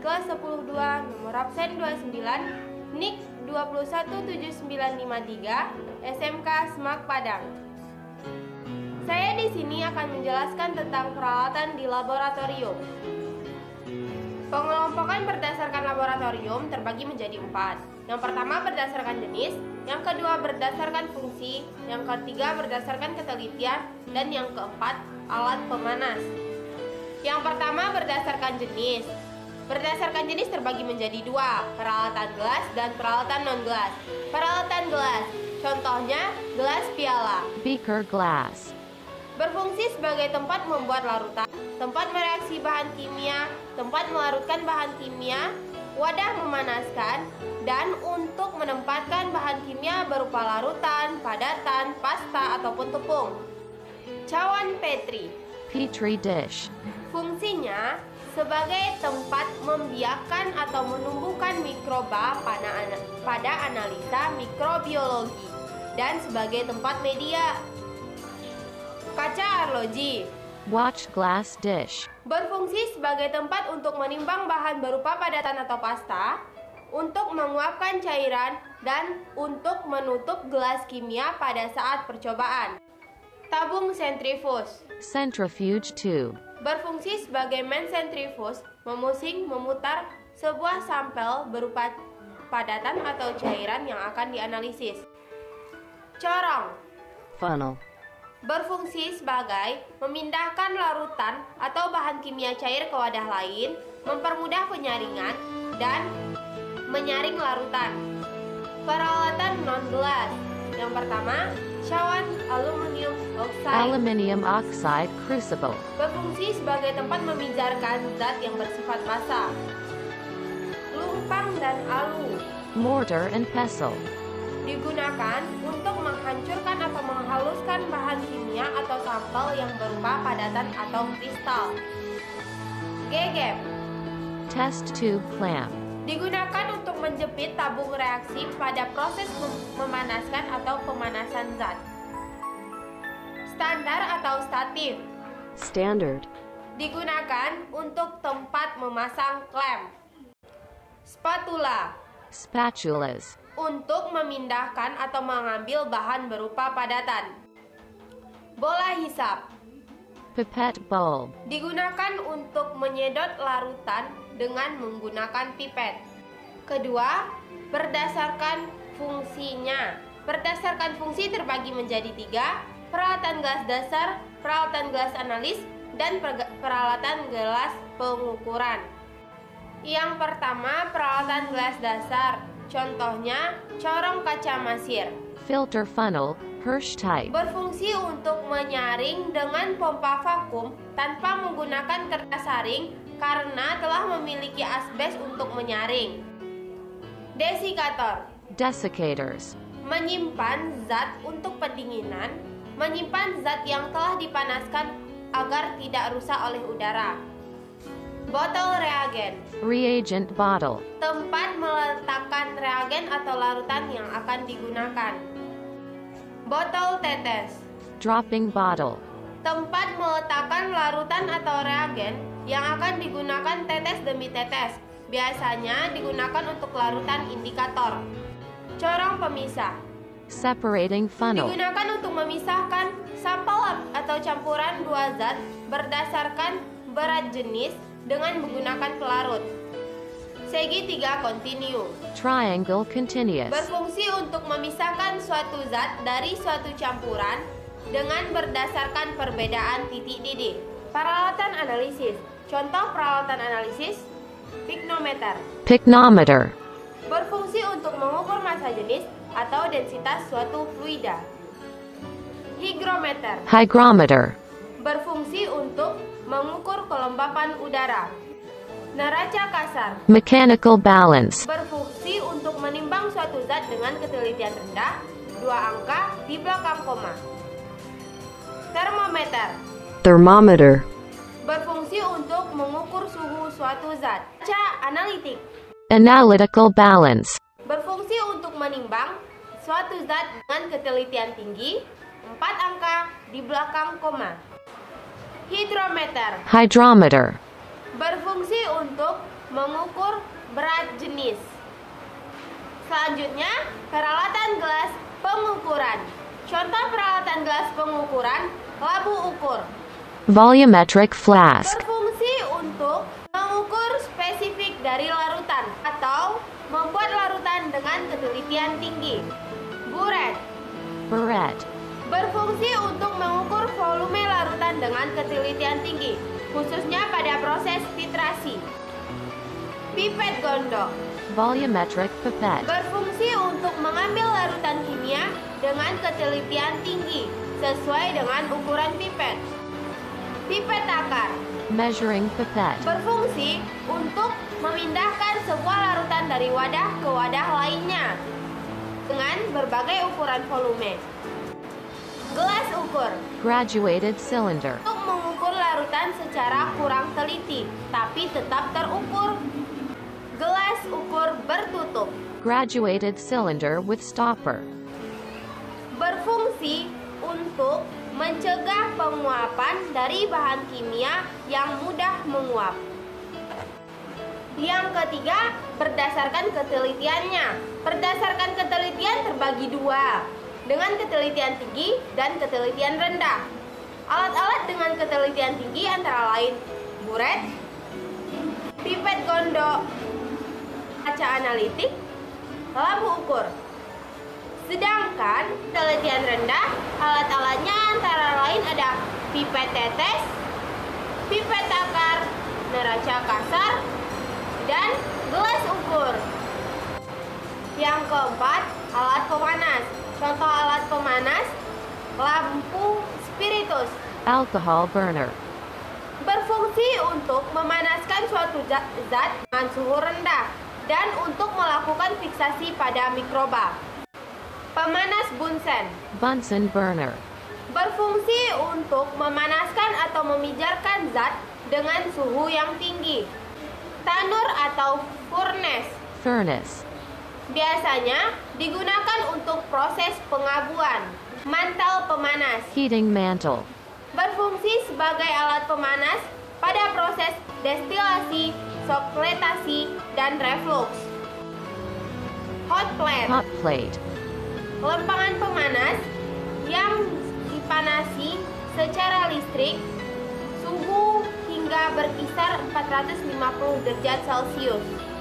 kelas 10-2, nomor absen 29, NIK 217953, SMK Semak Padang. Saya di sini akan menjelaskan tentang peralatan di laboratorium. Pengelompokan berdasarkan laboratorium terbagi menjadi 4. Yang pertama berdasarkan jenis, yang kedua berdasarkan fungsi, yang ketiga berdasarkan ketelitian, dan yang keempat alat pemanas. Yang pertama berdasarkan jenis. Berdasarkan jenis terbagi menjadi 2, peralatan gelas dan peralatan non-gelas. Peralatan gelas, contohnya gelas piala. Beaker glass. Berfungsi sebagai tempat membuat larutan, tempat mereaksi bahan kimia, tempat melarutkan bahan kimia, wadah memanaskan, dan untuk menempatkan bahan kimia berupa larutan, padatan, pasta, ataupun tepung. Cawan Petri. Petri dish. Fungsinya sebagai tempat membiakkan atau menumbuhkan mikroba pada analisa mikrobiologi dan sebagai tempat media. Kaca arloji. Watch glass dish. Berfungsi sebagai tempat untuk menimbang bahan berupa padatan atau pasta, untuk menguapkan cairan, dan untuk menutup gelas kimia pada saat percobaan. Tabung sentrifuge. Centrifuge tube. Berfungsi sebagai main sentrifuge, memutar sebuah sampel berupa padatan atau cairan yang akan dianalisis. Corong. Funnel. Berfungsi sebagai memindahkan larutan atau bahan kimia cair ke wadah lain, mempermudah penyaringan, dan menyaring larutan. Peralatan non-gelas. Yang pertama, cawan aluminium oxide. Aluminium oxide crucible. Berfungsi sebagai tempat meminjarkan zat yang bersifat basa. Lumpang dan alu. Mortar and pestle. Digunakan untuk menghancurkan atau menghaluskan bahan kimia atau sampel yang berupa padatan atau kristal. Gegep. Test tube clamp. Digunakan untuk menjepit tabung reaksi pada proses memanaskan atau pemanasan zat. Standar atau statif. Standard. Digunakan untuk tempat memasang klem. Spatula. Spatulas. Untuk memindahkan atau mengambil bahan berupa padatan. Bola hisap. Pipette bulb. Digunakan untuk menyedot larutan dengan menggunakan pipet. Kedua, berdasarkan fungsinya. Berdasarkan fungsi terbagi menjadi 3, peralatan gelas dasar, peralatan gelas analis, dan peralatan gelas pengukuran. Yang pertama, peralatan gelas dasar. Contohnya, corong kaca masir. Filter funnel, Hirsch type. Berfungsi untuk menyaring dengan pompa vakum tanpa menggunakan kertas saring karena telah memiliki asbes untuk menyaring. Desikator. Desiccators. Menyimpan zat untuk pendinginan, menyimpan zat yang telah dipanaskan agar tidak rusak oleh udara. Botol reagen. Reagent bottle. Tempat meletakkan reagen atau larutan yang akan digunakan. Botol tetes. Dropping bottle. Tempat meletakkan larutan atau reagen yang akan digunakan tetes demi tetes. Biasanya digunakan untuk larutan indikator. Corong pemisah. Separating funnel. Digunakan untuk memisahkan sampel atau campuran dua zat berdasarkan berat jenis dengan menggunakan pelarut. Segitiga kontinu. Triangle continuous. Berfungsi untuk memisahkan suatu zat dari suatu campuran dengan berdasarkan perbedaan titik didih. Peralatan analisis. Contoh peralatan analisis: piknometer. Picnometer. Berfungsi untuk mengukur massa jenis atau densitas suatu fluida. Hygrometer. Hygrometer. Berfungsi untuk mengukur kelembapan udara. Neraca kasar. Mechanical balance. Berfungsi untuk menimbang suatu zat dengan ketelitian rendah, 2 angka di belakang koma. Termometer. Thermometer. Berfungsi untuk mengukur suhu suatu zat. Neraca analitik. Analytical balance. Berfungsi untuk menimbang suatu zat dengan ketelitian tinggi, 4 angka di belakang koma. Hidrometer. Hydrometer. Berfungsi untuk mengukur berat jenis. Selanjutnya, peralatan gelas pengukuran. Contoh peralatan gelas pengukuran, labu ukur. Volumetric flask. Berfungsi untuk mengukur spesifik dari larutan atau membuat larutan dengan ketelitian tinggi. Buret. Burette. Berfungsi untuk mengukur volume larutan dengan ketelitian tinggi, khususnya pada proses filtrasi. Pipet gondok. Volumetric pipette. Berfungsi untuk mengambil larutan kimia dengan ketelitian tinggi, sesuai dengan ukuran pipet. Pipet takar. Measuring pipette. Berfungsi untuk memindahkan sebuah larutan dari wadah ke wadah lainnya dengan berbagai ukuran volume. Gelas ukur. Graduated cylinder. Untuk mengukur larutan secara kurang teliti, tapi tetap terukur. Gelas ukur bertutup. Graduated cylinder with stopper. Berfungsi untuk mencegah penguapan dari bahan kimia yang mudah menguap. Yang ketiga, berdasarkan ketelitiannya. Berdasarkan ketelitian terbagi dua, dengan ketelitian tinggi dan ketelitian rendah. Alat-alat dengan ketelitian tinggi antara lain buret, pipet gondok, kaca analitik, labu ukur. Sedangkan ketelitian rendah, alat-alatnya antara lain ada pipet tetes, pipet takar, neraca kasar, dan gelas ukur. Yang keempat, alat pemanas. Contoh alat pemanas, lampu spiritus. Alcohol burner. Berfungsi untuk memanaskan suatu zat dengan suhu rendah dan untuk melakukan fiksasi pada mikroba. Pemanas Bunsen. Bunsen burner. Berfungsi untuk memanaskan atau memijarkan zat dengan suhu yang tinggi. Tanur atau furnace. Furnace. Biasanya digunakan untuk proses pengabuan. Mantel pemanas. Heating mantle. Berfungsi sebagai alat pemanas pada proses destilasi, sokletasi, dan reflux. Hot plate. Hot plate. Lempangan pemanas yang dipanasi secara listrik, suhu hingga berkisar 450 derajat Celcius.